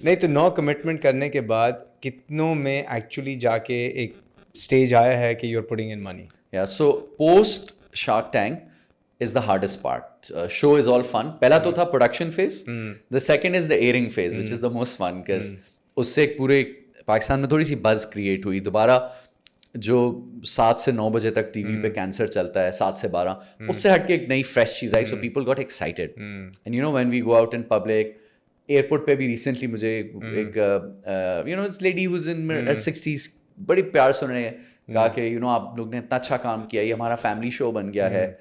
نہیں تو نو کمٹمنٹ کرنے کے بعد کتنوں میں ایکچولی جا کے ایک اسٹیج آیا ہے کہ you are putting in money? Yeah, so post Shark Tank is the hardest part. Show is all fun. پہلا تو تھا production phase. The second is the airing phase, which is the most fun because اس سے ایک پورے پاکستان میں تھوڑی سی بز create ہوئی. دوبارہ جو 7 سے 9 بجے تک ٹی وی پہ کینسر چلتا ہے 7 سے 12, اس سے ہٹ کے ایک نئی فریش چیز آئی. So people got excited and you know when we go out in public. Airport پہ بھی ریسنٹلی مجھے ایک you know it's lady was in 60s بڑی پیار سے انہوں نے کہا کہ یو نو آپ لوگ نے اتنا اچھا کام کیا, یہ ہمارا فیملی شو بن گیا ہے.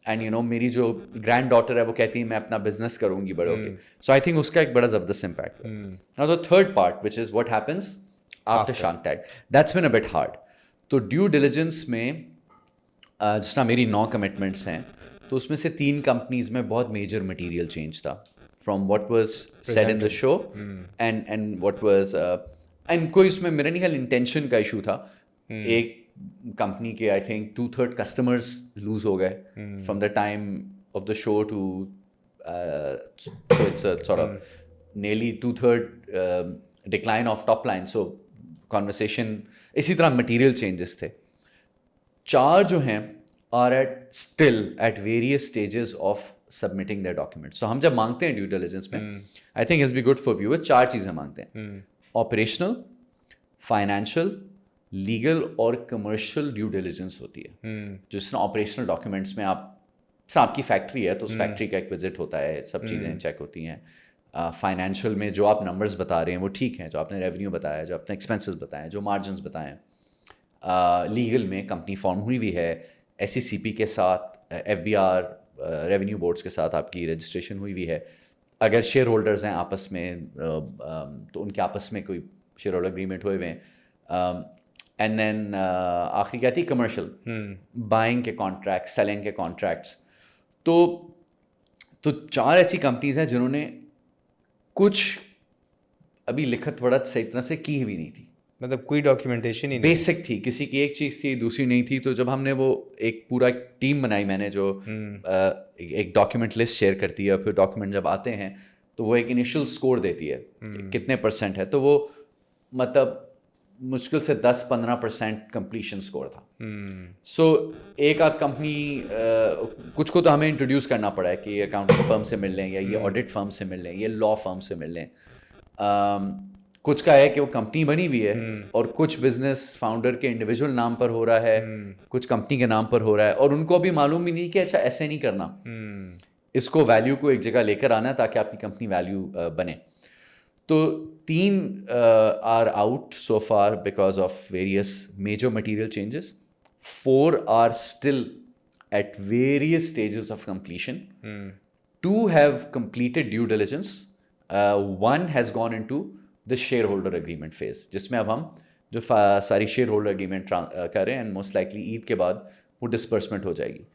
اینڈ یو نو میری جو گرینڈ ڈاٹر ہے وہ کہتی ہے میں اپنا بزنس کروں گی بڑے ہو کے. سو آئی تھنک اس کا ایک بڑا زبردست impact. Now the third part which is what happens after shark tank, that's been a but hard. تو ڈیو ڈیلیجنس میں جس طرح میری 9 کمٹمنٹس ہیں تو اس میں سے 3 کمپنیز میں بہت میجر مٹیریل چینج تھا from what was said in the show and what was and کوئی اس میں میرا نہیں خیال انٹینشن کا ایشو تھا. ایک کمپنی کے آئی تھنک 2/3 کسٹمرز لوز ہو گئے from the time of the show to so it's sort of nearly 2/3 decline of top line. So conversation اسی طرح مٹیریل چینجز تھے. 4 جو ہیں are at still at various stages of submitting their documents. So ہم جب مانگتے ہیں due diligence میں I think it's be good for viewer 4 چیزیں مانگتے ہیں. آپریشنل, فائنینشیل, لیگل اور کمرشل ڈیو ڈیلیجنس ہوتی ہے. جس طرح آپریشنل ڈاکیومنٹس میں آپ کی فیکٹری ہے تو اس فیکٹری کا ایک وزٹ ہوتا ہے, سب چیزیں چیک ہوتی ہیں. فائنینشیل میں جو آپ نمبرز بتا رہے ہیں وہ ٹھیک ہیں, جو آپ نے ریونیو بتایا, جو آپ نے ایکسپینسز بتائے, جو مارجنس بتائیں. لیگل میں کمپنی فارم ہوئی ہوئی ہے, SECP کے ساتھ, FBR ریونیو بورڈس کے ساتھ آپ کی رجسٹریشن ہوئی ہوئی ہے. اگر شیئر ہولڈرز ہیں آپس میں تو ان کے آپس میں کوئی شیئر ہولڈر اگریمنٹ ہوئے ہوئے ہیں. اینڈ دین آخری کیا تھی, کمرشل, بائنگ کے کانٹریکٹ, سیلنگ کے کانٹریکٹس. تو 4 ایسی کمپنیز ہیں جنہوں نے کچھ ابھی لکھت پڑھت صحیح طرح سے کی بھی نہیں تھی, مطلب کوئی ڈاکیومنٹیشن ہی بیسک تھی. کسی کی ایک چیز تھی, دوسری نہیں تھی. تو جب ہم نے وہ ایک پورا ٹیم بنائی میں نے, جو ایک ڈاکیومنٹ لسٹ شیئر کرتی ہے, پھر ڈاکیومنٹ جب آتے ہیں تو وہ ایک انیشیل اسکور دیتی ہے کتنے % ہے. تو وہ مطلب مشکل سے 10-15% کمپلیشن اسکور تھا. سو ایک آدھ کمپنی کچھ کو تو ہمیں انٹروڈیوس کرنا پڑا ہے کہ یہ اکاؤنٹنگ فرم سے مل لیں, یا یہ آڈٹ فرم سے مل لیں, یہ لا فرم سے مل لیں. کچھ کا ہے کہ وہ کمپنی بنی ہوئی ہے اور کچھ بزنس فاؤنڈر کے انڈیویجول نام پر ہو رہا ہے, کچھ کمپنی کے نام پر ہو رہا ہے, اور ان کو ابھی معلوم بھی نہیں کہ اچھا ایسے نہیں کرنا, اس کو ویلیو کو ایک جگہ لے کر آنا ہے تاکہ آپ کی کمپنی ویلیو بنے. تو 3 are out so far because of various major material changes. 4 are still at various stages of completion. 2 have completed due diligence. 1 has gone into the shareholder agreement phase, جس میں اب ہم جو ساری share holder agreement کر رہے ہیں, and most likely عید کے بعد وہ ڈسپرسمنٹ ہو جائے گی.